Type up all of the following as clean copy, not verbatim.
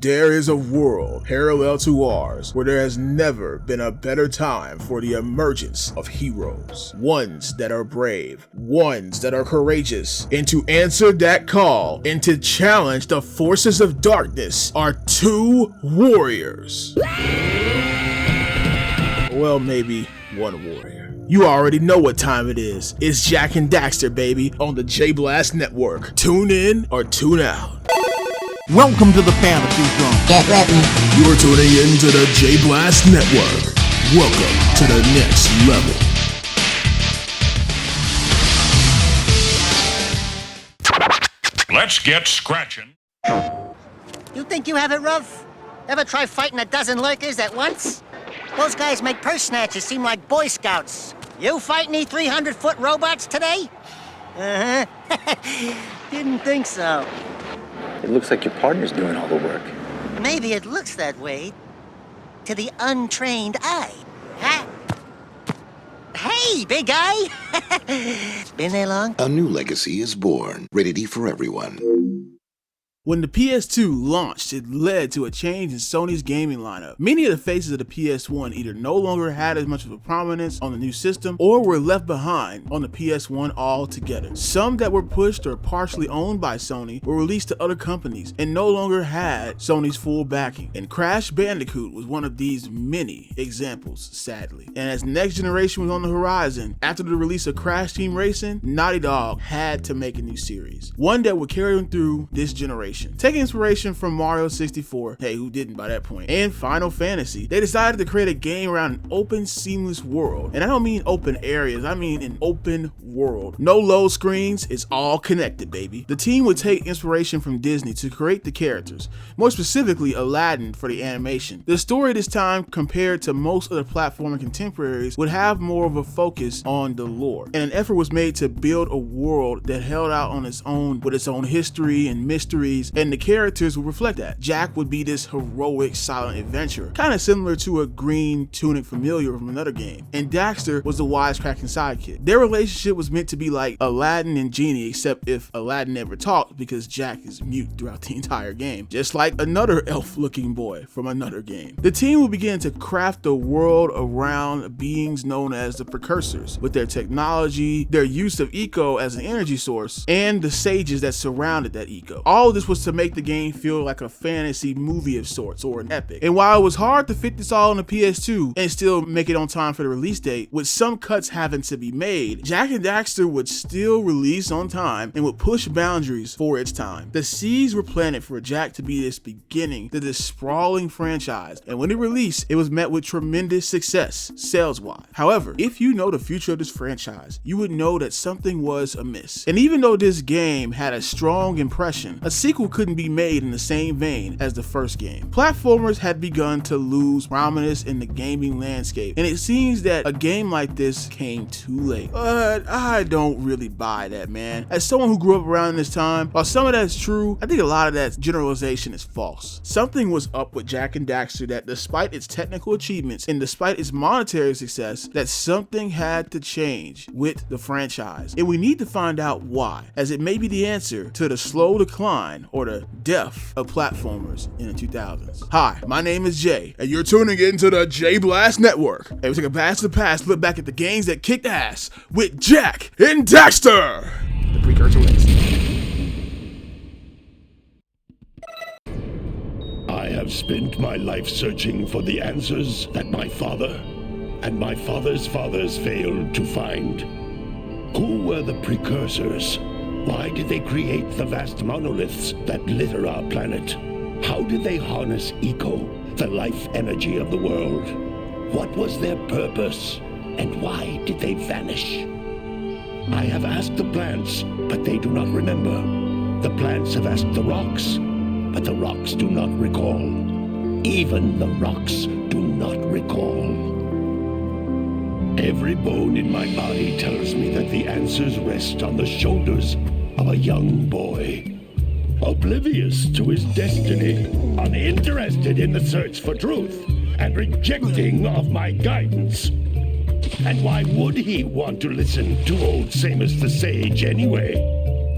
There is a world parallel to ours where there has never been a better time for the emergence of heroes. Ones that are brave, ones that are courageous, and to answer that call and to challenge the forces of darkness are two warriors. Well, maybe one warrior. You already know what time it is. It's Jak and Daxter, baby, on the J-Blast Network. Tune in or tune out. Welcome to the fantasy zone. Get with me. You are tuning in to the J-Blast Network. Welcome to the next level. Let's get scratching. You think you have it rough? Ever try fighting a dozen lurkers at once? Those guys make purse snatchers seem like Boy Scouts. You fight any 300-foot robots today? Uh-huh. Didn't think so. It looks like your partner's doing all the work. Maybe it looks that way to the untrained eye. Huh? Hey, big guy! Been there long? A new legacy is born, ready for everyone. When the PS2 launched, it led to a change in Sony's gaming lineup. Many of the faces of the PS1 either no longer had as much of a prominence on the new system or were left behind on the PS1 altogether. Some that were pushed or partially owned by Sony were released to other companies and no longer had Sony's full backing. And Crash Bandicoot was one of these many examples, sadly. And as next generation was on the horizon, after the release of Crash Team Racing, Naughty Dog had to make a new series, one that would carry them through this generation. Taking inspiration from Mario 64, hey, who didn't by that point, and Final Fantasy, they decided to create a game around an open, seamless world. And I don't mean open areas, I mean an open world. No load screens, it's all connected, baby. The team would take inspiration from Disney to create the characters, more specifically Aladdin for the animation. The story this time, compared to most of the platforming contemporaries, would have more of a focus on the lore. And an effort was made to build a world that held out on its own with its own history and mysteries, and the characters would reflect that. Jak would be this heroic, silent adventurer, kind of similar to a green tunic familiar from another game. And Daxter was the wisecracking sidekick. Their relationship was meant to be like Aladdin and Genie, except if Aladdin never talked because Jak is mute throughout the entire game, just like another elf-looking boy from another game. The team would begin to craft a world around beings known as the Precursors, with their technology, their use of eco as an energy source, and the sages that surrounded that eco. All of this was to make the game feel like a fantasy movie of sorts, or an epic. And while it was hard to fit this all on the PS2 and still make it on time for the release date, with some cuts having to be made, Jak and Daxter would still release on time and would push boundaries for its time. The seeds were planted for Jak to be this beginning to this sprawling franchise, and when it released, it was met with tremendous success sales-wise. However, if you know the future of this franchise, you would know that something was amiss. And even though this game had a strong impression, a sequel couldn't be made in the same vein as the first game. Platformers had begun to lose prominence in the gaming landscape, and it seems that a game like this came too late. But I don't really buy that, man. As someone who grew up around this time, while some of that's true, I think a lot of that generalization is false. Something was up with Jak and Daxter that, despite its technical achievements and despite its monetary success, that something had to change with the franchise. And we need to find out why, as it may be the answer to the slow decline or the death of platformers in the 2000s. Hi, my name is Jay, and you're tuning into the J-Blast Network. And we take a blast to the past, look back at the games that kicked ass with Jak and Daxter, the precursor legacy. I have spent my life searching for the answers that my father and my father's fathers failed to find. Who were the precursors? Why did they create the vast monoliths that litter our planet? How did they harness eco, the life energy of the world? What was their purpose, and why did they vanish? I have asked the plants, but they do not remember. The plants have asked the rocks, but the rocks do not recall. Even the rocks do not recall. Every bone in my body tells me that the answers rest on the shoulders of a young boy, oblivious to his destiny, uninterested in the search for truth, and rejecting of my guidance. And why would he want to listen to old Samus the Sage anyway?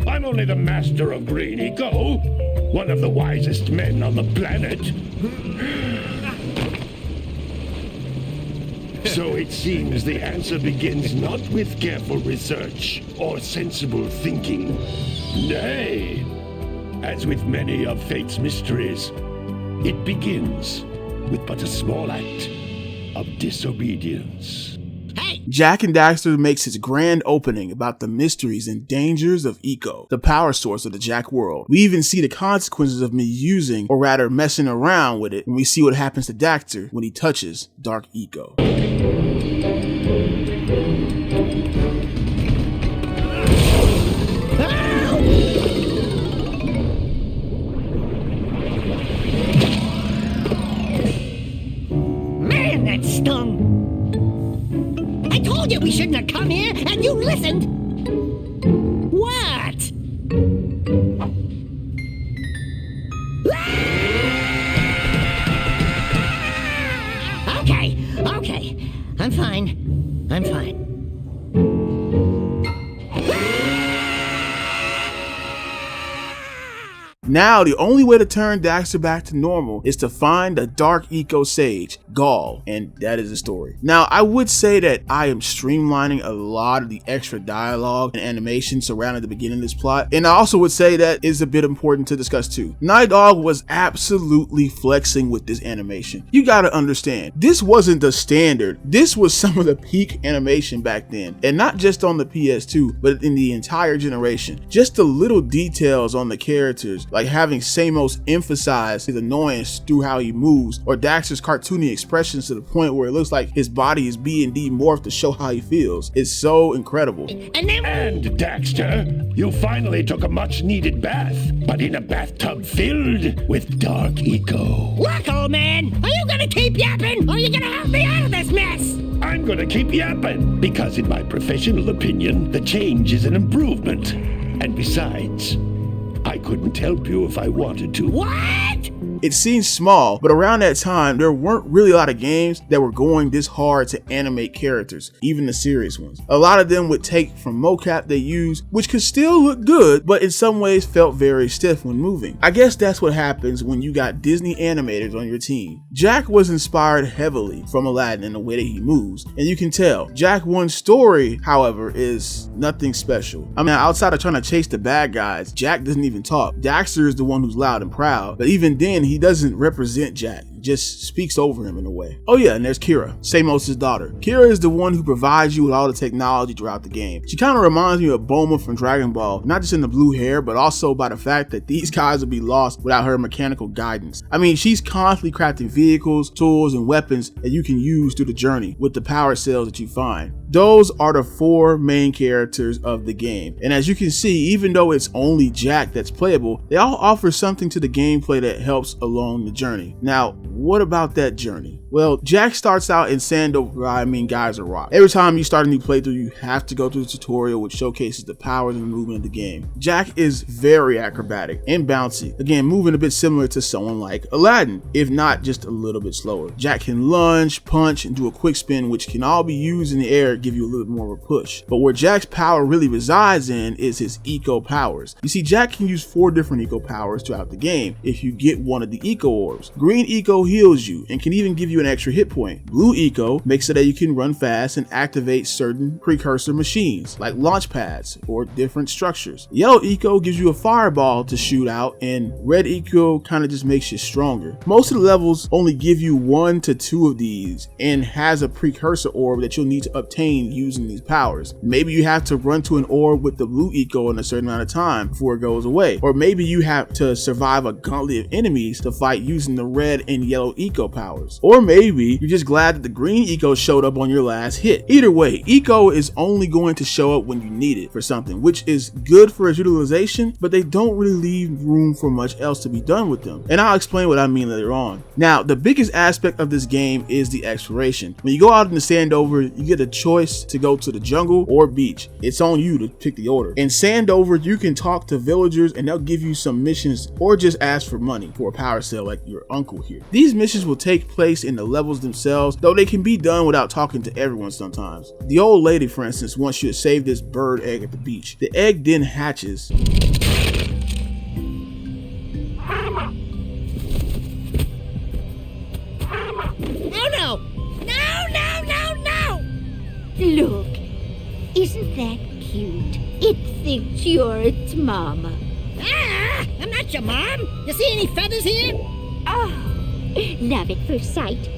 I'm only the master of green eco, one of the wisest men on the planet. So it seems the answer begins not with careful research or sensible thinking. Nay, as with many of fate's mysteries, it begins with but a small act of disobedience. Jak and Daxter makes its grand opening about the mysteries and dangers of Eco, the power source of the Jak world. We even see the consequences of misusing, or rather messing around with it, when we see what happens to Daxter when he touches Dark Eco. Man, that stung! I told you we shouldn't have come here, and you listened! What? Okay. I'm fine. Now, the only way to turn Daxter back to normal is to find the Dark Eco Sage, Gaul, and that is the story. Now, I would say that I am streamlining a lot of the extra dialogue and animation surrounding the beginning of this plot, and I also would say that is a bit important to discuss too. Naughty Dog was absolutely flexing with this animation. You gotta understand, this wasn't the standard, this was some of the peak animation back then, and not just on the PS2, but in the entire generation. Just the little details on the characters, like having Samos emphasize his annoyance through how he moves, or Daxter's cartoony expressions to the point where it looks like his body is B&D morphed to show how he feels. It's so incredible. And Daxter, you finally took a much needed bath, but in a bathtub filled with Dark Eco. Look, old man, are you gonna keep yapping, or are you gonna help me out of this mess? I'm gonna keep yapping, because in my professional opinion, the change is an improvement. And besides, I couldn't help you if I wanted to. What? It seems small, but around that time, there weren't really a lot of games that were going this hard to animate characters, even the serious ones. A lot of them would take from mocap they used, which could still look good, but in some ways felt very stiff when moving. I guess that's what happens when you got Disney animators on your team. Jak was inspired heavily from Aladdin in the way that he moves, and you can tell. Jak 1's story, however, is nothing special. I mean, outside of trying to chase the bad guys, Jak doesn't even talk. Daxter is the one who's loud and proud, but even then, he doesn't represent Jak, just speaks over him in a way. Oh yeah, and there's Kira, Samos' daughter. Kira is the one who provides you with all the technology throughout the game. She kind of reminds me of Bulma from Dragon Ball, not just in the blue hair, but also by the fact that these guys would be lost without her mechanical guidance. I mean, she's constantly crafting vehicles, tools, and weapons that you can use through the journey with the power cells that you find. Those are the 4 main characters of the game, and as you can see, even though it's only Jak that's playable, they all offer something to the gameplay that helps along the journey. Now, what about that journey? Well, Jak starts out in Geyser Rock. Every time you start a new playthrough, you have to go through the tutorial, which showcases the powers and movement of the game. Jak is very acrobatic and bouncy, again moving a bit similar to someone like Aladdin, if not just a little bit slower. Jak can lunge, punch, and do a quick spin, which can all be used in the air, give you a little bit more of a push. But where Jak's power really resides in is his eco powers. You see, Jak can use 4 different eco powers throughout the game if you get one of the eco orbs. Green eco heals you and can even give you an extra hit point. Blue eco makes it that you can run fast and activate certain precursor machines like launch pads or different structures. Yellow eco gives you a fireball to shoot out, and red eco kind of just makes you stronger. Most of the levels only give you 1 to 2 of these and has a precursor orb that you'll need to obtain using these powers. Maybe you have to run to an orb with the blue eco in a certain amount of time before it goes away, or maybe you have to survive a gauntlet of enemies to fight using the red and yellow eco powers, or maybe you're just glad that the green eco showed up on your last hit. Either way, eco is only going to show up when you need it for something, which is good for its utilization, but they don't really leave room for much else to be done with them, and I'll explain what I mean later on. Now, the biggest aspect of this game is the exploration. When you go out in the Sandover, you get a choice to go to the jungle or beach. It's on you to pick the order. In Sandover, you can talk to villagers and they'll give you some missions, or just ask for money for a power cell like your uncle here. These missions will take place in the the levels themselves, though they can be done without talking to everyone sometimes. The old lady, for instance, wants you to save this bird egg at the beach. The egg then hatches. Oh no! No, no, no, no! Look, isn't that cute? It thinks you're its mama. Ah! I'm not your mom! You see any feathers here? Oh, love at first sight.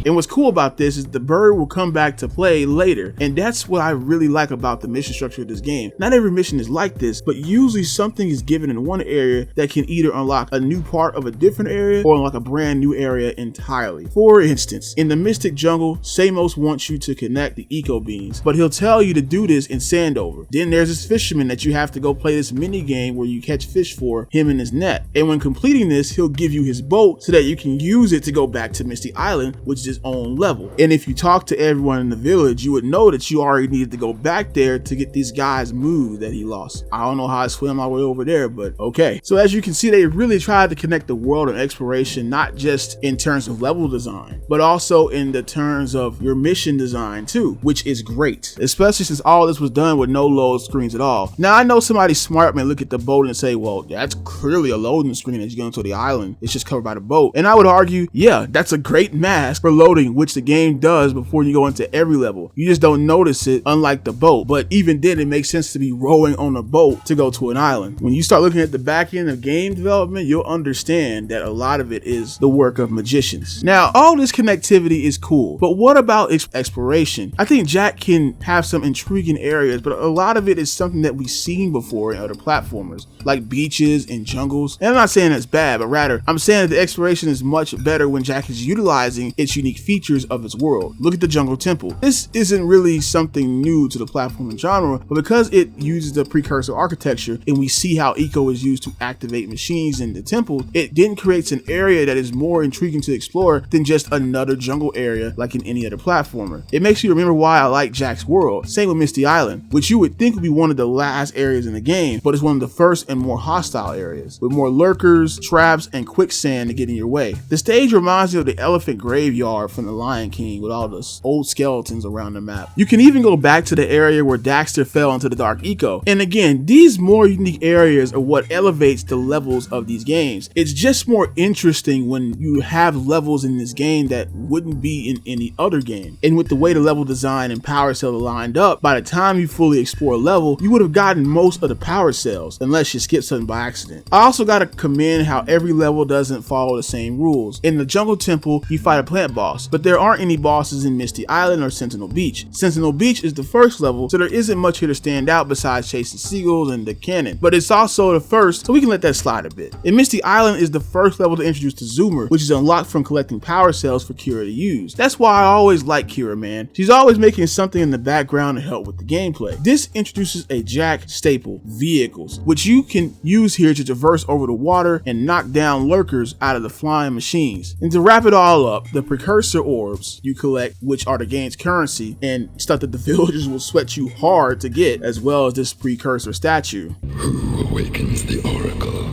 And what's cool about this is the bird will come back to play later, and that's what I really like about the mission structure of this game. Not every mission is like this, but usually something is given in one area that can either unlock a new part of a different area or unlock a brand new area entirely. For instance, in the Mystic Jungle, Samos wants you to connect the eco beans, but he'll tell you to do this in Sandover. Then there's this fisherman that you have to go play this mini game where you catch fish for him in his net, and when completing this, he'll give you his boat so that you can use it to go back to Misty Island, which is own level. And if you talk to everyone in the village, you would know that you already needed to go back there to get these guys moved that he lost. I don't know how I swam my way over there, but okay. So as you can see, they really tried to connect the world and exploration, not just in terms of level design, but also in the terms of your mission design too, which is great, especially since all this was done with no load screens at all. Now I know somebody smart may look at the boat and say, well, that's clearly a loading screen as you go into the island. It's just covered by the boat. And I would argue, yeah, that's a great mask for loading, which the game does before you go into every level. You just don't notice it, unlike the boat. But even then, it makes sense to be rowing on a boat to go to an island. When you start looking at the back end of game development, you'll understand that a lot of it is the work of magicians. Now, all this connectivity is cool, but what about exploration? I think Jak can have some intriguing areas, but a lot of it is something that we've seen before in other platformers, like beaches and jungles. And I'm not saying that's bad, but rather, I'm saying that the exploration is much better when Jak is utilizing its unique features of its world. Look at the Jungle Temple. This isn't really something new to the platforming genre, but because it uses the precursor architecture and we see how eco is used to activate machines in the temple, it then creates an area that is more intriguing to explore than just another jungle area like in any other platformer. It makes you remember why I like Jak's world. Same with Misty Island, which you would think would be one of the last areas in the game, but it's one of the first and more hostile areas, with more lurkers, traps, and quicksand to get in your way. The stage reminds me of the elephant graveyard from the Lion King with all the old skeletons around the map. You can even go back to the area where Daxter fell into the dark eco. And again, these more unique areas are what elevates the levels of these games. It's just more interesting when you have levels in this game that wouldn't be in any other game. And with the way the level design and power cell are lined up, by the time you fully explore a level, you would have gotten most of the power cells, unless you skip something by accident. I also gotta commend how every level doesn't follow the same rules. In the Jungle Temple, you fight a plant boss, but there aren't any bosses in Misty Island or Sentinel Beach. Sentinel Beach is the first level, so there isn't much here to stand out besides chasing seagulls and the cannon, but it's also the first, so we can let that slide a bit. And Misty Island is the first level to introduce the Zoomer, which is unlocked from collecting power cells for Kira to use. That's why I always like Kira, man. She's always making something in the background to help with the gameplay. This introduces a Jak staple, vehicles, which you can use here to traverse over the water and knock down lurkers out of the flying machines. And to wrap it all up, the precursor orbs you collect, which are the game's currency and stuff that the villagers will sweat you hard to get, as well as this precursor statue. Who awakens the oracle?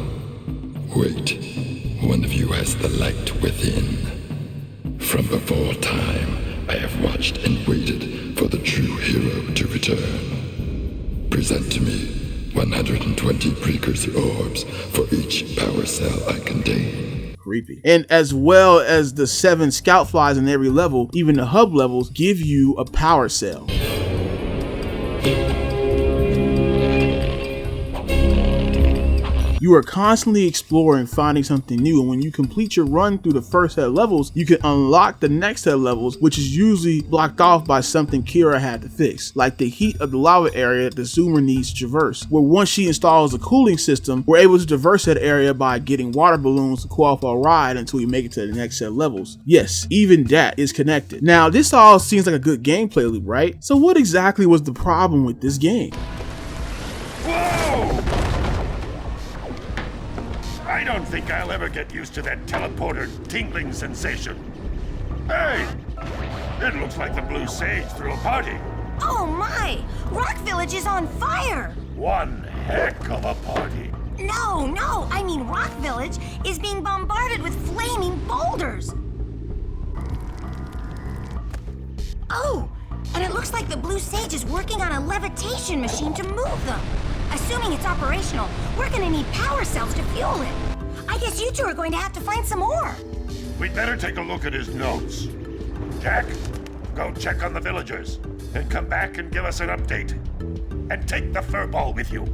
Wait, one of you has the light within. From before time, I have watched and waited for the true hero to return. Present to me 120 precursor orbs for each power cell I contain. Creepy. And as well as the 7 scout flies in every level, even the hub levels give you a power cell. You are constantly exploring, finding something new, and when you complete your run through the first set of levels, you can unlock the next set of levels, which is usually blocked off by something Kira had to fix, like the heat of the lava area the Zoomer needs to traverse, where once she installs a cooling system, we're able to traverse that area by getting water balloons to cool off our ride until we make it to the next set of levels. Yes, even that is connected. Now, this all seems like a good gameplay loop, right? So what exactly was the problem with this game? I don't think I'll ever get used to that teleporter tingling sensation. Hey! It looks like the Blue Sage threw a party. Oh my! Rock Village is on fire! One heck of a party. No, I mean Rock Village is being bombarded with flaming boulders. Oh, and it looks like the Blue Sage is working on a levitation machine to move them. Assuming it's operational, we're gonna need power cells to fuel it. I guess you two are going to have to find some more. We'd better take a look at his notes. Jak, go check on the villagers, and come back and give us an update. And take the furball with you.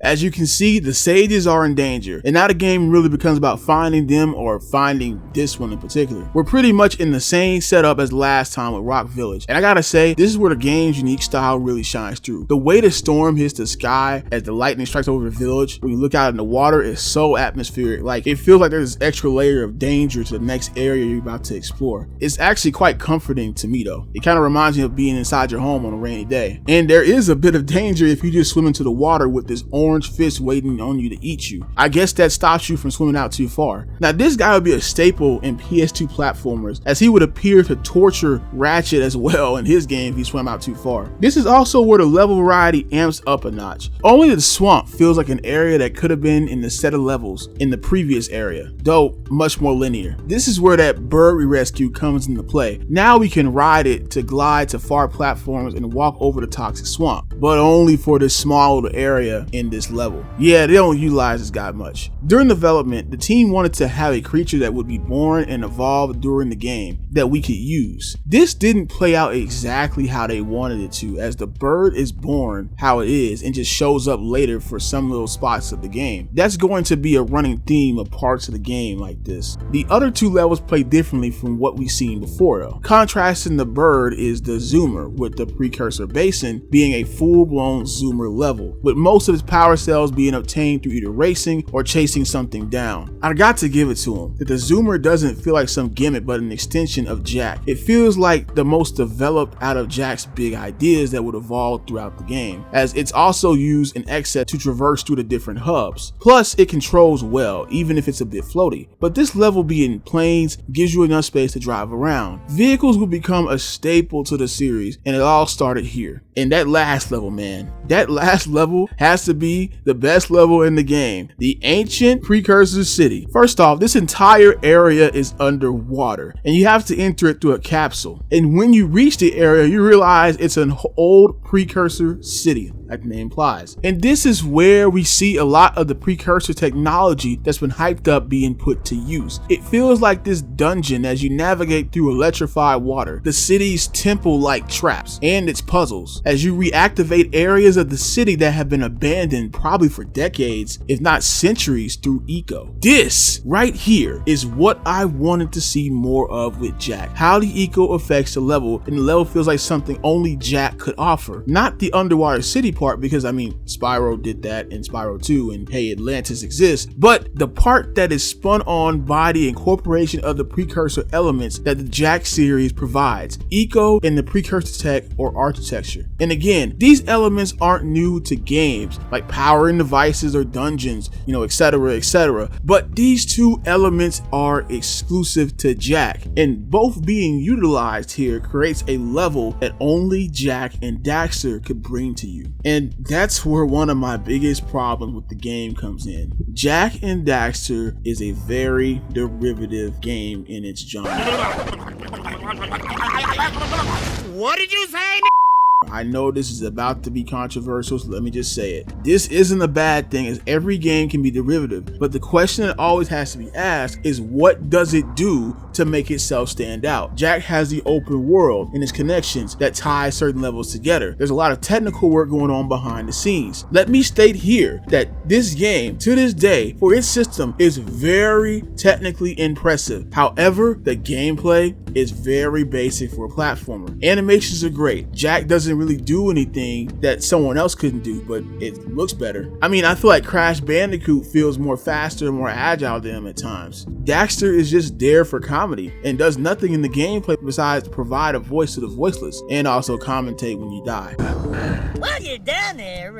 As you can see, the sages are in danger, and now the game really becomes about finding them or finding this one in particular. We're pretty much in the same setup as last time with Rock Village, and I gotta say, this is where the game's unique style really shines through. The way the storm hits the sky as the lightning strikes over the village, when you look out in the water, is so atmospheric. Like, it feels like there's this extra layer of danger to the next area you're about to explore. It's actually quite comforting to me though. It kind of reminds me of being inside your home on a rainy day. And there is a bit of danger if you just swim into the water with this orange fist waiting on you to eat you. I guess that stops you from swimming out too far. Now this guy would be a staple in PS2 platformers, as he would appear to torture Ratchet as well in his game if he swam out too far. This is also where the level variety amps up a notch. Only the swamp feels like an area that could have been in the set of levels in the previous area, though much more linear. This is where that bird we rescue comes into play. Now we can ride it to glide to far platforms and walk over the toxic swamp, but only for this small little area in this level. Yeah, they don't utilize this guy much. During development, the team wanted to have a creature that would be born and evolve during the game that we could use. This didn't play out exactly how they wanted it to, as the bird is born how it is and just shows up later for some little spots of the game. That's going to be a running theme of parts of the game like this. The other two levels play differently from what we've seen before though. Contrasting the bird is the zoomer, with the precursor basin being a full-blown zoomer level, with most of its power cells being obtained through either racing or chasing something down. I got to give it to him that the zoomer doesn't feel like some gimmick but an extension of Jak. It feels like the most developed out of Jak's big ideas that would evolve throughout the game, as it's also used in excess to traverse through the different hubs. Plus it controls well, even if it's a bit floaty. But this level being plains gives you enough space to drive around. Vehicles will become a staple to the series, and it all started here. And that last level, man, that last level has to be the best level in the game, the ancient precursor city. First off, this entire area is underwater and you have to enter it through a capsule. And when you reach the area, you realize it's an old precursor city, like the name implies. And this is where we see a lot of the precursor technology that's been hyped up being put to use. It feels like this dungeon as you navigate through electrified water, the city's temple-like traps, and its puzzles, as you reactivate areas of the city that have been abandoned probably for decades, if not centuries, through eco. This right here is what I wanted to see more of with Jak. How the eco affects the level, and the level feels like something only Jak could offer. Not the underwater city part, because I mean Spyro did that in Spyro 2 and hey, Atlantis exists, but the part that is spun on by the incorporation of the precursor elements that the Jak series provides, eco and the precursor tech or architecture. And again, these elements aren't new to games like powering devices or dungeons, etc., but these two elements are exclusive to Jak, and both being utilized here creates a level that only Jak and Daxter could bring to you. And that's where one of my biggest problems with the game comes in. Jak and Daxter is a very derivative game in its genre. What did you say? I know this is about to be controversial, so let me just say it. This isn't a bad thing, as every game can be derivative, but the question that always has to be asked is, what does it do to make itself stand out? Jak has the open world and its connections that tie certain levels together. There's a lot of technical work going on behind the scenes. Let me state here that this game, to this day, for its system, is very technically impressive. However, the gameplay is very basic for a platformer. Animations are great. Jak doesn't really do anything that someone else couldn't do, but it looks better. I mean, I feel like Crash Bandicoot feels more faster and more agile than him at times. Daxter is just there for comedy and does nothing in the gameplay besides provide a voice to the voiceless and also commentate when you die. While you're down there,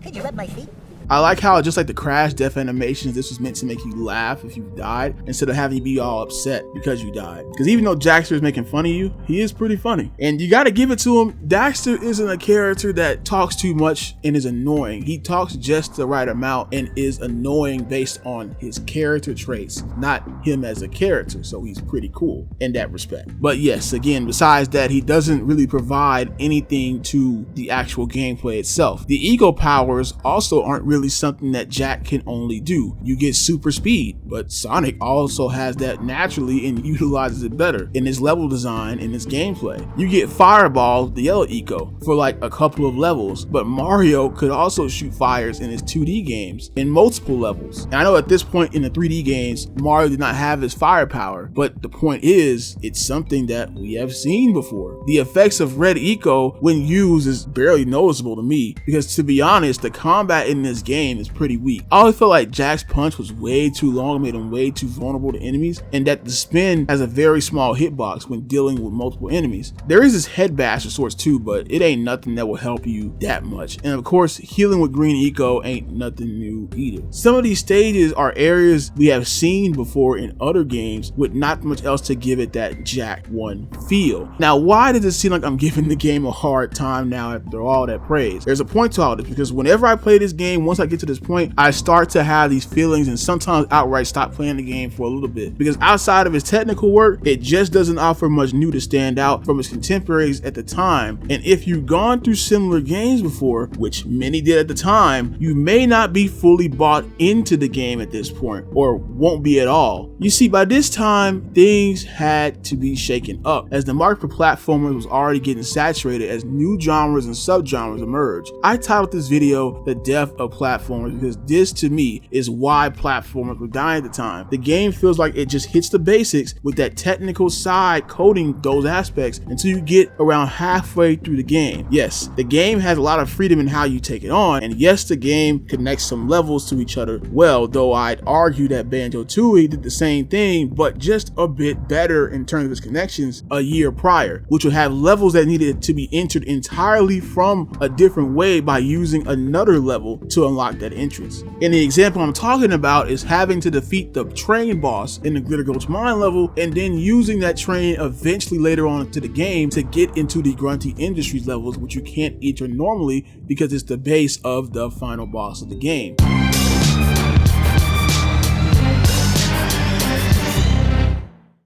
could you rub my feet? I like how just like the crash death animations, this was meant to make you laugh if you died instead of having you be all upset because you died. Because even though Daxter is making fun of you, he is pretty funny. And you gotta give it to him, Daxter isn't a character that talks too much and is annoying. He talks just the right amount and is annoying based on his character traits, not him as a character. So he's pretty cool in that respect. But yes, again, besides that, he doesn't really provide anything to the actual gameplay itself. The ego powers also aren't really something that Jak can only do. You get super speed, but Sonic also has that naturally and utilizes it better in his level design and his gameplay. You get Fireball, the yellow eco, for like a couple of levels, but Mario could also shoot fires in his 2D games in multiple levels. And I know at this point in the 3D games, Mario did not have his firepower, but the point is, it's something that we have seen before. The effects of red eco when used is barely noticeable to me, because to be honest, the combat in this game is pretty weak. I always felt like Jak's punch was way too long, made him way too vulnerable to enemies, and that the spin has a very small hitbox when dealing with multiple enemies. There is this head bash of sorts too, but it ain't nothing that will help you that much. And of course, healing with green eco ain't nothing new either. Some of these stages are areas we have seen before in other games with not much else to give it that Jak 1 feel. Now, why does it seem like I'm giving the game a hard time now after all that praise? There's a point to all this, because whenever I play this game, once I get to this point, I start to have these feelings and sometimes outright stop playing the game for a little bit, because outside of its technical work, it just doesn't offer much new to stand out from its contemporaries at the time. And if you've gone through similar games before, which many did at the time, you may not be fully bought into the game at this point, or won't be at all. You see, by this time, things had to be shaken up, as the market for platformers was already getting saturated as new genres and subgenres emerged. I titled this video The Death of Platformers because this to me is why platformers were dying at the time. The game feels like it just hits the basics with that technical side coding those aspects until you get around halfway through the game. Yes, the game has a lot of freedom in how you take it on, and yes, the game connects some levels to each other well, though I'd argue that Banjo-Tooie did the same thing, but just a bit better in terms of its connections a year prior, which would have levels that needed to be entered entirely from a different way by using another level to unlock that entrance. And the example I'm talking about is having to defeat the train boss in the Glitter Gulch Mine level, and then using that train eventually later on into the game to get into the Grunty Industries levels, which you can't enter normally because it's the base of the final boss of the game.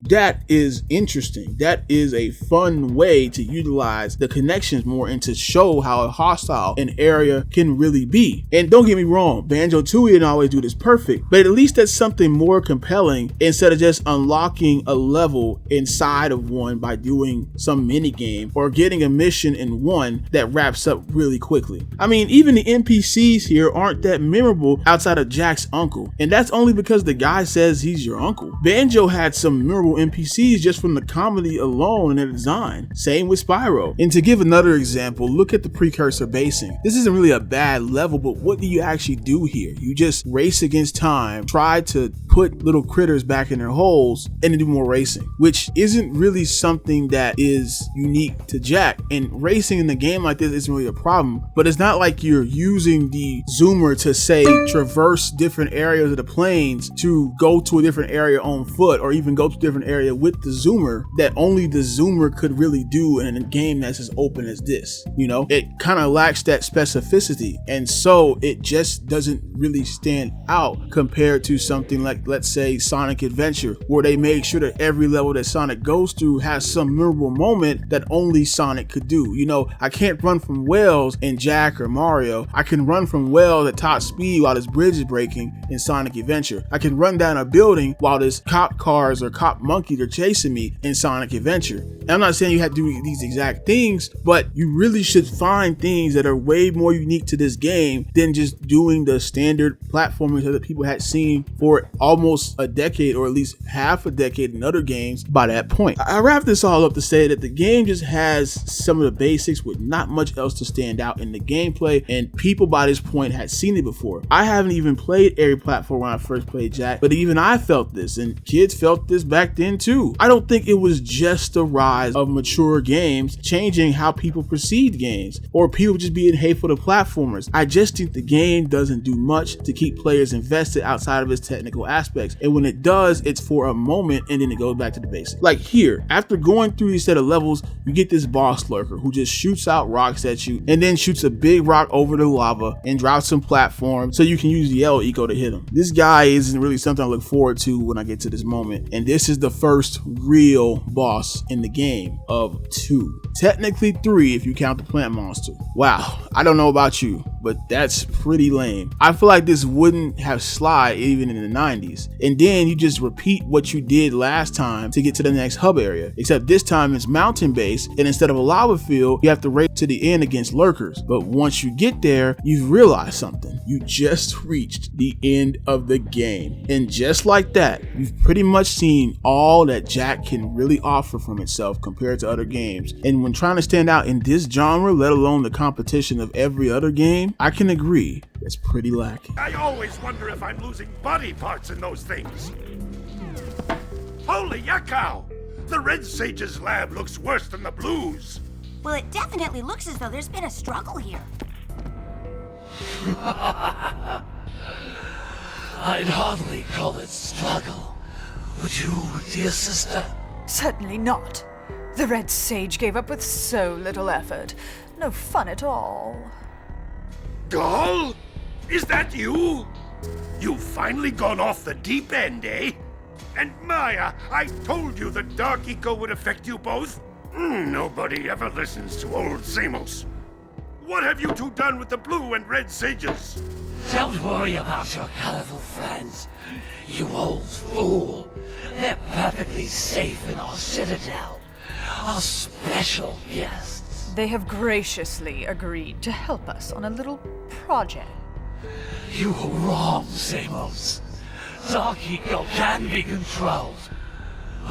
That is interesting. That is a fun way to utilize the connections more and to show how hostile an area can really be. And don't get me wrong, Banjo-Tooie didn't always do this perfect, but at least that's something more compelling instead of just unlocking a level inside of one by doing some mini game or getting a mission in one that wraps up really quickly. I mean, even the NPCs here aren't that memorable outside of Jak's uncle, and that's only because the guy says he's your uncle. Banjo had some memorable NPCs just from the comedy alone and the design. Same with Spyro. And to give another example, look at the precursor basing. This isn't really a bad level, but what do you actually do here? You just race against time, try to put little critters back in their holes, and then do more racing, which isn't really something that is unique to Jak. And racing in a game like this isn't really a problem, but it's not like you're using the zoomer to say traverse different areas of the plains to go to a different area on foot, or even go to a different area with the zoomer that only the zoomer could really do in a game that's as open as this. You know, it kind of lacks that specificity, and so it just doesn't really stand out compared to something like, let's say, Sonic Adventure, where they make sure that every level that Sonic goes through has some memorable moment that only Sonic could do. You know, I can't run from whales in Jak or Mario. I can run from whales at top speed while this bridge is breaking in Sonic Adventure. I can run down a building while this cop cars or cop monkeys are chasing me in Sonic Adventure. And I'm not saying you have to do these exact things, but you really should find things that are way more unique to this game than just doing the standard platformers that people had seen for almost a decade, or at least half a decade in other games by that point. I wrap this all up to say that the game just has some of the basics with not much else to stand out in the gameplay, and people by this point had seen it before. I haven't even played every platform when I first played Jak, but even I felt this, and kids felt this back then in too. I don't think it was just the rise of mature games changing how people perceived games, or people just being hateful to platformers. I just think the game doesn't do much to keep players invested outside of its technical aspects, and when it does, it's for a moment and then it goes back to the basics. Like here, after going through these set of levels, you get this boss lurker who just shoots out rocks at you and then shoots a big rock over the lava and drops some platform so you can use the yellow eco to hit him. This guy isn't really something I look forward to when I get to this moment, and this is the first real boss in the game of 2. Technically 3 if you count the plant monster. Wow, I don't know about you, but that's pretty lame. I feel like this wouldn't have slide even in the 90s, and then you just repeat what you did last time to get to the next hub area, except this time it's mountain based, and instead of a lava field you have to race to the end against lurkers. But once you get there, you've realized something. You just reached the end of the game, and just like that, you've pretty much seen all that Jak can really offer from itself compared to other games. And when trying to stand out in this genre, let alone the competition of every other game, I can agree it's pretty lacking. I always wonder if I'm losing body parts in those things. Holy yakkow! The Red Sage's lab looks worse than the Blue's. Well, it definitely looks as though there's been a struggle here. I'd hardly call it struggle. Would you, dear sister? Certainly not. The Red Sage gave up with so little effort. No fun at all. Gall? Is that you? You've finally gone off the deep end, eh? And Maya, I told you the dark eco would affect you both. Nobody ever listens to old Samos. What have you two done with the Blue and Red Sages? Don't worry about your colorful friends, you old fool. They're perfectly safe in our citadel. Our special guests. They have graciously agreed to help us on a little project. You were wrong, Samos. Dark eco can be controlled.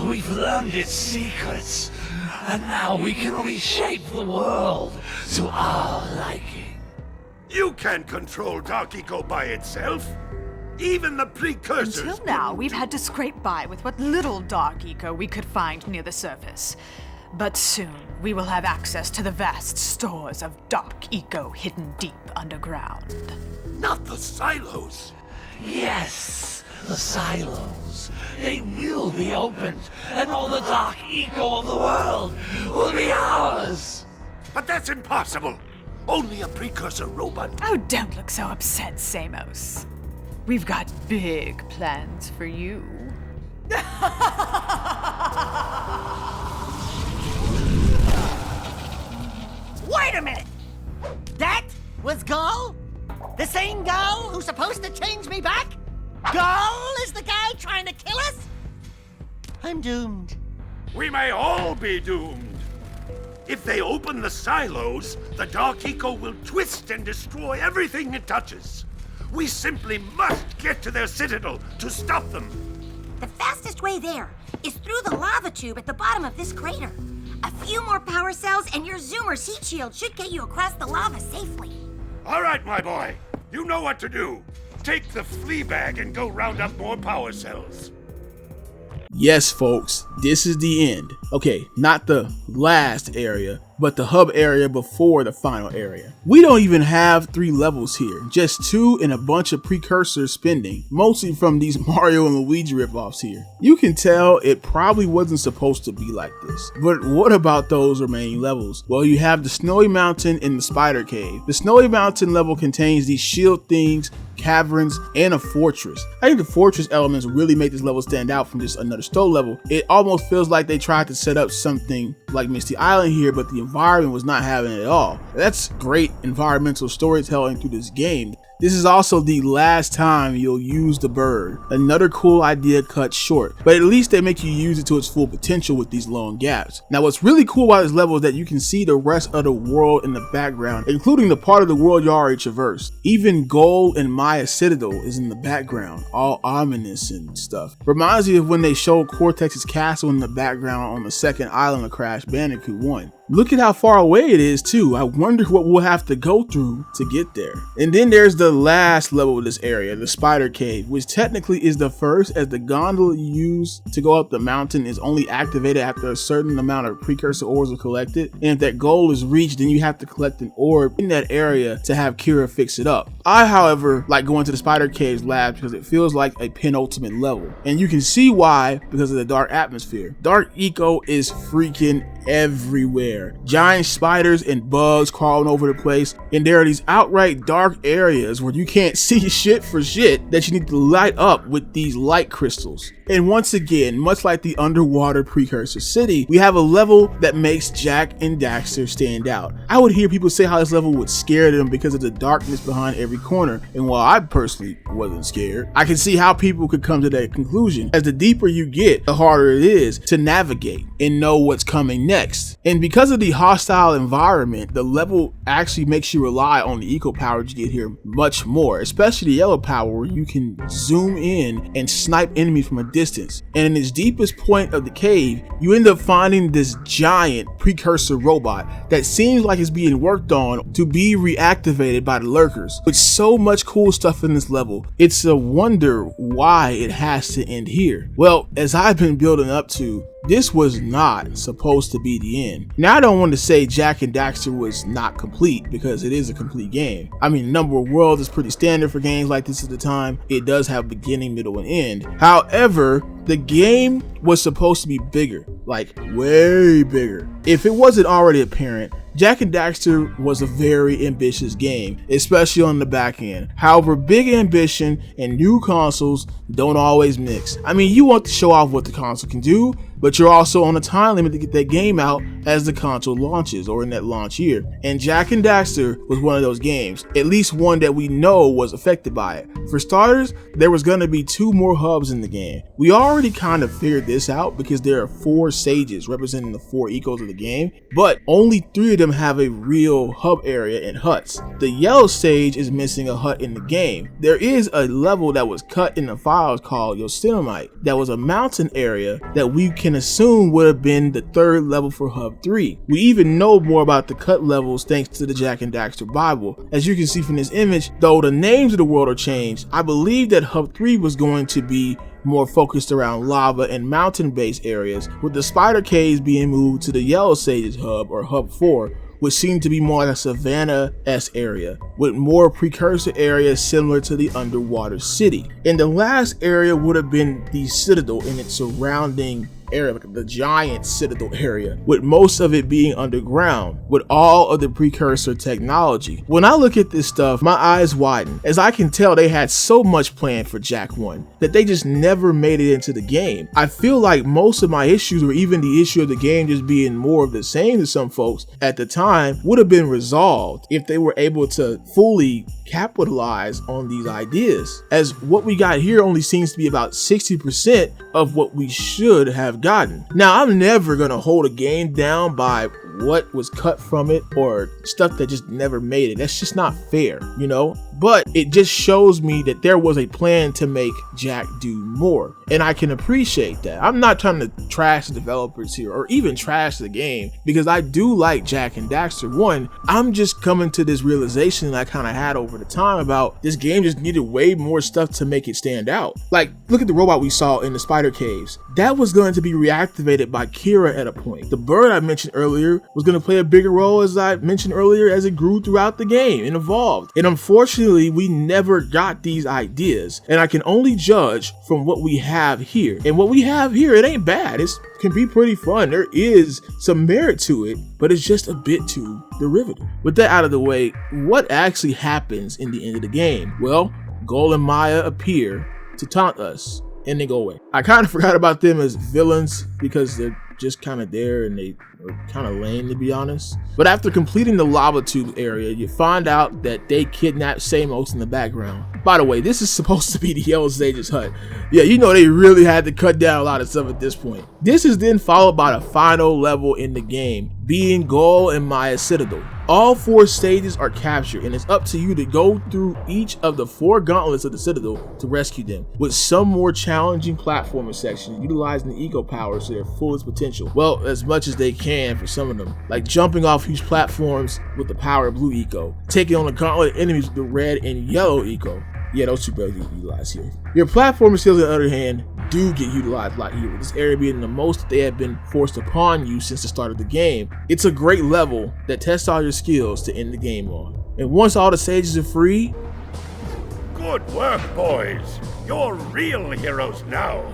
We've learned its secrets, and now we can reshape the world to our liking. You can't control dark eco by itself. Even the precursors. Until now, we've had to scrape by with what little dark eco we could find near the surface. But soon, we will have access to the vast stores of dark eco hidden deep underground. Not the silos. Yes, the silos. They will be opened, and all the dark eco of the world will be ours. But that's impossible. Only a precursor robot. Oh, don't look so upset, Samos. We've got big plans for you. Wait a minute! That was Gall? The same Gall who's supposed to change me back? Gall is the guy trying to kill us? I'm doomed. We may all be doomed. If they open the silos, the dark eco will twist and destroy everything it touches. We simply must get to their citadel to stop them. The fastest way there is through the lava tube at the bottom of this crater. A few more power cells and your Zoomer's heat shield should get you across the lava safely. All right, my boy. You know what to do. Take the flea bag and go round up more power cells. Yes, folks, this is the end. Okay, not the last area, but the hub area before the final area. We don't even have 3 levels here, just 2 and a bunch of precursor spending, mostly from these Mario and Luigi ripoffs here. You can tell it probably wasn't supposed to be like this. But what about those remaining levels? Well, you have the Snowy Mountain and the Spider Cave. The Snowy Mountain level contains these shield things, caverns, and a fortress. I think the fortress elements really make this level stand out from just another stove level. It almost feels like they tried to set up something like Misty Island here, but the environment was not having it at all. That's great environmental storytelling through this game. This is also the last time you'll use the bird. Another cool idea cut short, but at least they make you use it to its full potential with these long gaps. Now what's really cool about this level is that you can see the rest of the world in the background, including the part of the world you already traversed. Even Gold and Maya Citadel is in the background, all ominous and stuff. Reminds me of when they showed Cortex's castle in the background on the second island of Crash Bandicoot 1. Look at how far away it is too. I wonder what we'll have to go through to get there. And then there's the last level of this area, the Spider Cave, which technically is the first, as the gondola you use to go up the mountain is only activated after a certain amount of precursor ores are collected. And if that goal is reached, then you have to collect an orb in that area to have Kira fix it up. I, however, like going to the Spider Cave's lab because it feels like a penultimate level. And you can see why, because of the dark atmosphere. Dark Eco is freaking everywhere. Giant spiders and bugs crawling over the place, and there are these outright dark areas where you can't see shit for shit that you need to light up with these light crystals. And once again, much like the underwater precursor city, we have a level that makes Jak and Daxter stand out. I would hear people say how this level would scare them because of the darkness behind every corner, and while I personally wasn't scared, I can see how people could come to that conclusion. As the deeper you get, the harder it is to navigate and know what's coming next. And because of the hostile environment, the level actually makes you rely on the eco power you get here much more, especially the yellow power where you can zoom in and snipe enemies from a distance. And in its deepest point of the cave, you end up finding this giant precursor robot that seems like it's being worked on to be reactivated by the lurkers. With so much cool stuff in this level, it's a wonder why it has to end here. Well, as I've been building up to, this was not supposed to be the end. Now, I don't want to say Jak and Daxter was not complete, because it is a complete game. I mean, the number of worlds is pretty standard for games like this at the time. It does have beginning, middle, and end. However, the game was supposed to be bigger, like way bigger. If it wasn't already apparent, Jak and Daxter was a very ambitious game, especially on the back end. However, big ambition and new consoles don't always mix. I mean, you want to show off what the console can do, but you're also on a time limit to get that game out as the console launches or in that launch year. And Jak and Daxter was one of those games, at least one that we know was affected by it. For starters, there was going to be 2 more hubs in the game. We already kind of figured this out because there are 4 sages representing the 4 ecos of the game, but only 3 of them have a real hub area and huts. The yellow sage is missing a hut in the game. There is a level that was cut in the files called Yosemite that was a mountain area that we can assume would have been the 3rd level for Hub 3. We even know more about the cut levels thanks to the Jak and Daxter Bible. As you can see from this image, though the names of the world are changed, I believe that Hub 3 was going to be more focused around lava and mountain based areas, with the spider caves being moved to the Yellow Sages hub, or Hub 4, which seemed to be more like a Savannah-esque area, with more precursor areas similar to the underwater city. And the last area would have been the Citadel and its surrounding area, like the giant Citadel area, with most of it being underground, with all of the precursor technology. When I look at this stuff, my eyes widen, as I can tell they had so much planned for Jak 1 that they just never made it into the game. I feel like most of my issues, or even the issue of the game just being more of the same to some folks at the time, would have been resolved if they were able to fully capitalize on these ideas, as what we got here only seems to be about 60% of what we should have gotten. Now, I'm never gonna hold a game down by what was cut from it or stuff that just never made it. That's just not fair, you know? But it just shows me that there was a plan to make Jak do more, and I can appreciate that. I'm not trying to trash the developers here or even trash the game, because I do like Jak and Daxter 1. I'm just coming to this realization that I kind of had over the time about this game just needed way more stuff to make it stand out. Like, look at the robot we saw in the spider caves. That was going to be reactivated by Kira at a point. The bird I mentioned earlier was going to play a bigger role, as I mentioned earlier, as it grew throughout the game and evolved. And unfortunately, we never got these ideas, and I can only judge from what we have here. And what we have here, it ain't bad. It can be pretty fun. There is some merit to it, but it's just a bit too derivative. With that out of the way, what actually happens in the end of the game? Well, Gol and Maya appear to taunt us, and they go away. I kind of forgot about them as villains because they're just kind of there and they are kind of lame, to be honest. But after completing the lava tube area, you find out that they kidnapped Samos in the background. By the way, this is supposed to be the Yellow Sage's hut. Yeah, you know they really had to cut down a lot of stuff at this point. This is then followed by the final level in the game, being Gol and Maya's Citadel. All 4 stages are captured, and it's up to you to go through each of the 4 gauntlets of the Citadel to rescue them, with some more challenging platforming sections utilizing the eco powers to their fullest potential. Well, as much as they can for some of them, like jumping off huge platforms with the power of blue eco, taking on the gauntlet enemies with the red and yellow eco. Yeah, those 2 barely get utilized here. Your platforming skills, on the other hand, do get utilized a lot here, with this area being the most they have been forced upon you since the start of the game. It's a great level that tests all your skills to end the game on. And once all the stages are free... Good work, boys. You're real heroes now.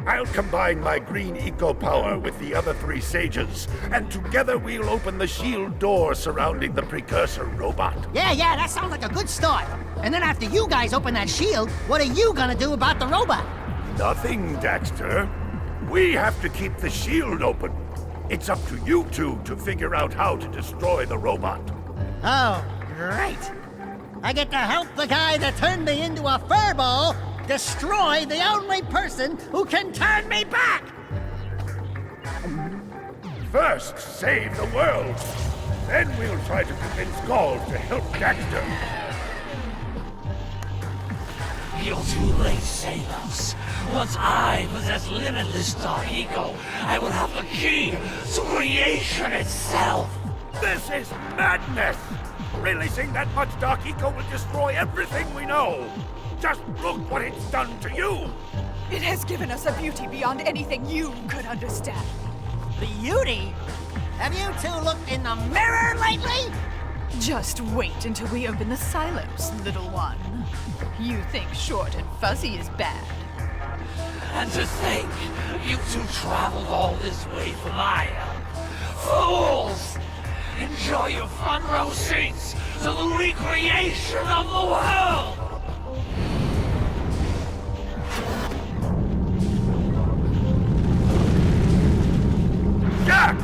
I'll combine my green eco power with the other 3 sages, and together we'll open the shield door surrounding the precursor robot. Yeah, that sounds like a good start. And then after you guys open that shield, what are you gonna do about the robot? Nothing, Daxter. We have to keep the shield open. It's up to you 2 to figure out how to destroy the robot. Oh, great. I get to help the guy that turned me into a furball destroy the only person who can turn me back! First, save the world. Then we'll try to convince Gaul to help Daxter. You're too late, Samus. Once I possess limitless dark eco, I will have the key to creation itself. This is madness! Releasing that much dark eco will destroy everything we know. Just look what it's done to you! It has given us a beauty beyond anything you could understand. Beauty? Have you 2 looked in the mirror lately? Just wait until we open the silos, little one. You think short and fuzzy is bad. And to think, you 2 traveled all this way for my help. Fools! Enjoy your front row seats to the recreation of the world! Jak!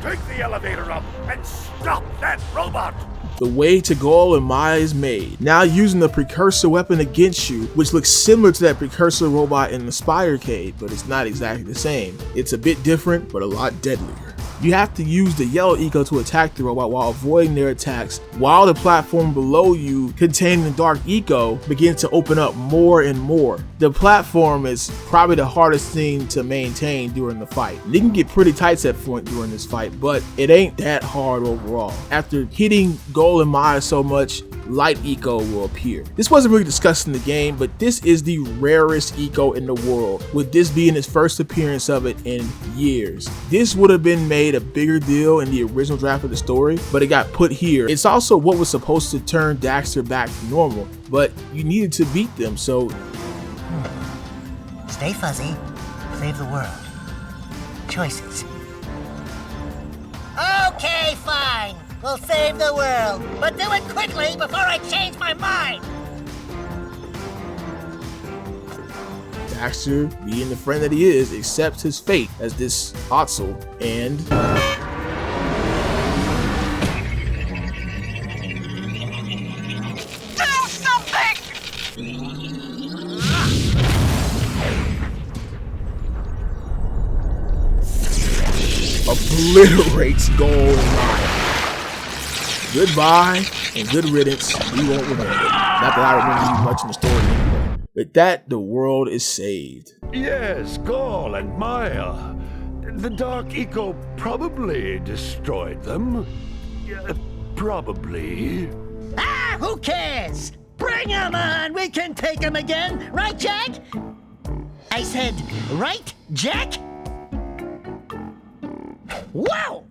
Take the elevator up and stop that robot! The way to Gaul and Maya is made, now using the precursor weapon against you, which looks similar to that precursor robot in the Spire Cave, but it's not exactly the same. It's a bit different, but a lot deadlier. You have to use the yellow eco to attack the robot while avoiding their attacks, while the platform below you containing the dark eco begins to open up more and more. The platform is probably the hardest thing to maintain during the fight. You can get pretty tight at point during this fight, but it ain't that hard overall. After hitting Gaul and Maya so much, light eco will appear. This wasn't really discussed in the game, but this is the rarest eco in the world, with this being its first appearance of it in years. This would have been made a bigger deal in the original draft of the story, but it got put here. It's also what was supposed to turn Daxter back to normal, but you needed to beat them, so... Stay fuzzy, save the world. Choices. Okay, fine. We'll save the world, but do it quickly before I change my mind! Daxter, being the friend that he is, accepts his fate as this Otzel and... Do something! obliterates Gaul and Maya. Goodbye and good riddance. We won't remember. Not that I remember you much in the story anyway. With that, the world is saved. Yes, Gaul and Maya. The Dark Eco probably destroyed them. Probably. Ah, who cares? Bring 'em on! We can take 'em again! Right, Jak? I said, right, Jak? Wow!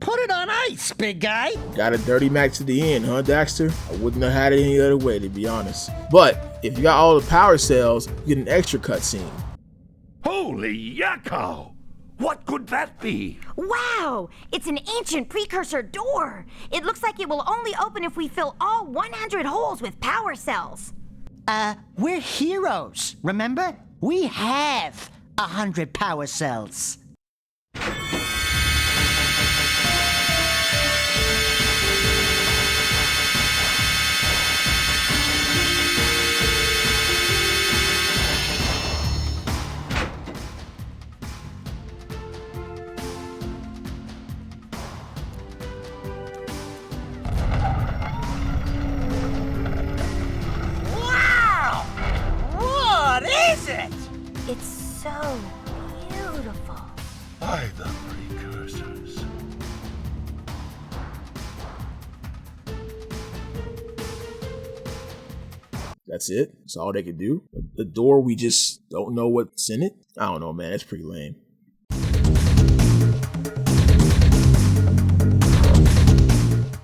Put it on ice, big guy! Got a dirty match to the end, huh, Daxter? I wouldn't have had it any other way, to be honest. But if you got all the power cells, you get an extra cutscene. Holy yakko! What could that be? Wow! It's an ancient precursor door! It looks like it will only open if we fill all 100 holes with power cells. We're heroes, remember? We have 100 power cells. by the precursors. That's it? That's all they could do? The door, we just don't know what's in it? I don't know, man. That's pretty lame.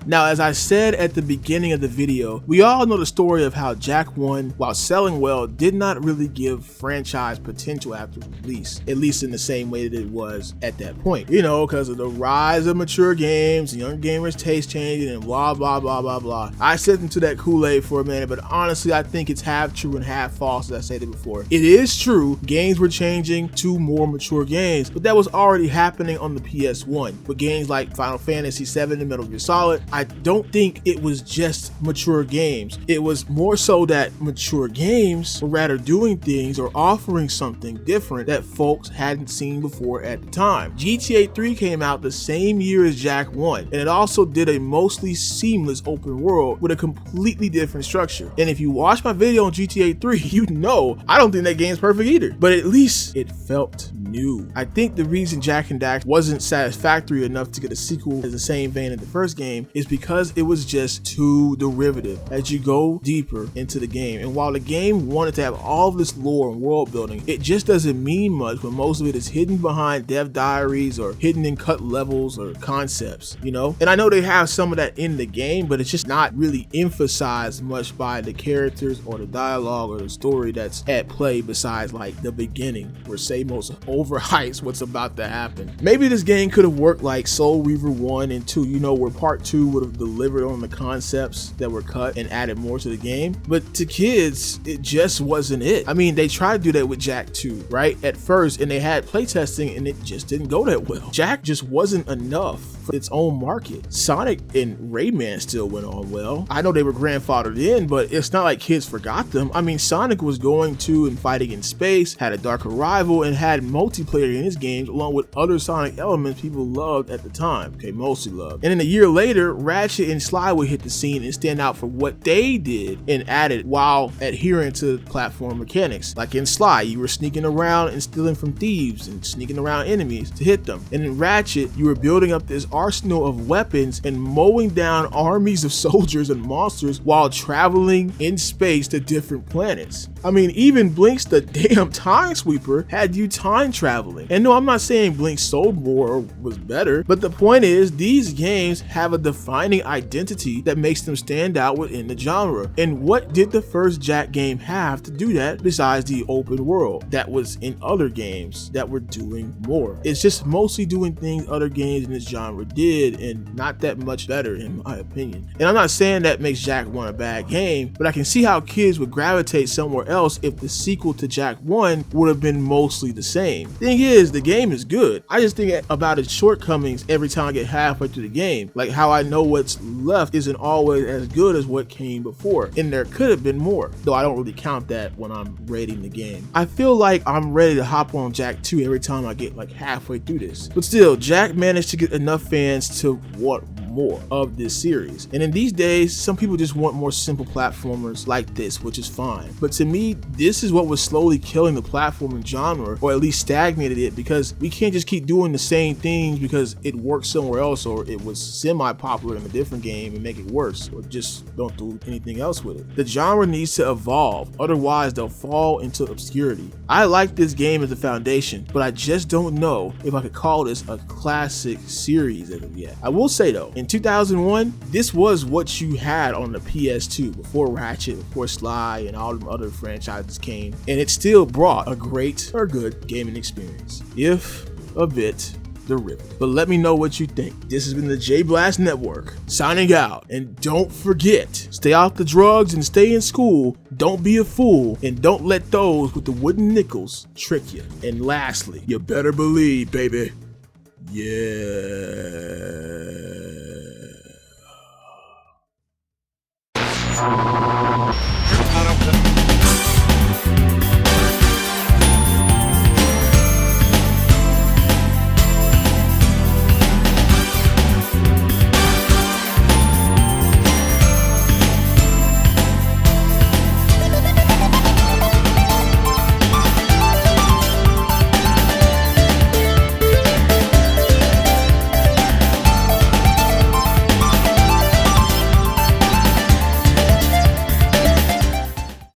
Now, as I said at the beginning of the video, we all know the story of how Jak 1, while selling well, did not really give franchise potential after release, at least in the same way that it was at that point. You know, because of the rise of mature games, young gamers' taste changing, and blah, blah, blah, blah, blah. I sipped into that Kool-Aid for a minute, but honestly, I think it's half true and half false, as I said it before. It is true, games were changing to more mature games, but that was already happening on the PS1. With games like Final Fantasy VII and Metal Gear Solid, I don't think it was just mature games. It was more so that mature games were rather doing things or offering something different that folks hadn't seen before at the time. GTA 3 came out the same year as Jak 1, and it also did a mostly seamless open world with a completely different structure. And if you watch my video on GTA 3, you know I don't think that game's perfect either, but at least it felt new. I think the reason Jak and Daxter wasn't satisfactory enough to get a sequel in the same vein as the first game is because it was just too derivative as you go deeper into the game. And while the game wanted to have all of this lore and world building, it just doesn't mean much when most of it is hidden behind dev diaries or hidden in cut levels or concepts, you know? And I know they have some of that in the game, but it's just not really emphasized much by the characters or the dialogue or the story that's at play besides like the beginning where Samos overhypes what's about to happen. Maybe this game could have worked like Soul Reaver 1 and 2, you know, where part 2 would have delivered on the concepts that were cut and added more to the game, but to kids it just wasn't it. I mean, they tried to do that with Jak 2, right, at first, and they had playtesting and it just didn't go that well. Jak just wasn't enough for its own market. Sonic and Rayman still went on well. I know they were grandfathered in, but it's not like kids forgot them. I mean, Sonic was going to and fighting in space, had a darker rival, and had multiplayer in his games along with other Sonic elements people loved at the time. Okay, mostly loved. And then a year later, Ratchet and Sly would hit the scene and stand out for what they did and added while adhering to platform mechanics. Like in Sly, you were sneaking around and stealing from thieves and sneaking around enemies to hit them. And in Ratchet, you were building up this arsenal of weapons and mowing down armies of soldiers and monsters while traveling in space to different planets. I mean, even Blink's the damn time sweeper had you time traveling. And no, I'm not saying Blink sold more or was better, but the point is these games have a defining identity that makes them stand out within the genre. And what did the first Jak game have to do that besides the open world that was in other games that were doing more? It's just mostly doing things other games in this genre did and not that much better in my opinion. And I'm not saying that makes Jak 1 a bad game, but I can see how kids would gravitate somewhere else if the sequel to Jak 1 would have been mostly the same. Thing is, the game is good. I just think about its shortcomings every time I get halfway through the game, like how I know what's left isn't always as good as what came before, and there could have been more, though I don't really count that when I'm rating the game. I feel like I'm ready to hop on Jak 2 every time I get like halfway through this, but still, Jak managed to get enough fans to want more of this series. And in these days, some people just want more simple platformers like this, which is fine. But to me, this is what was slowly killing the platforming genre, or at least stagnated it, because we can't just keep doing the same things because it worked somewhere else or it was semi-popular in a different game and make it worse, or just don't do anything else with it. The genre needs to evolve, otherwise they'll fall into obscurity. I like this game as a foundation, but I just don't know if I could call this a classic series as of yet. I will say though, in 2001, this was what you had on the PS2 before Ratchet, before Sly, and all the other franchises came, and it still brought a great or good gaming experience, if a bit derivative. But let me know what you think. This has been the J Blast Network, signing out, and don't forget, stay off the drugs and stay in school, don't be a fool, and don't let those with the wooden nickels trick you. And lastly, you better believe, baby, yeah.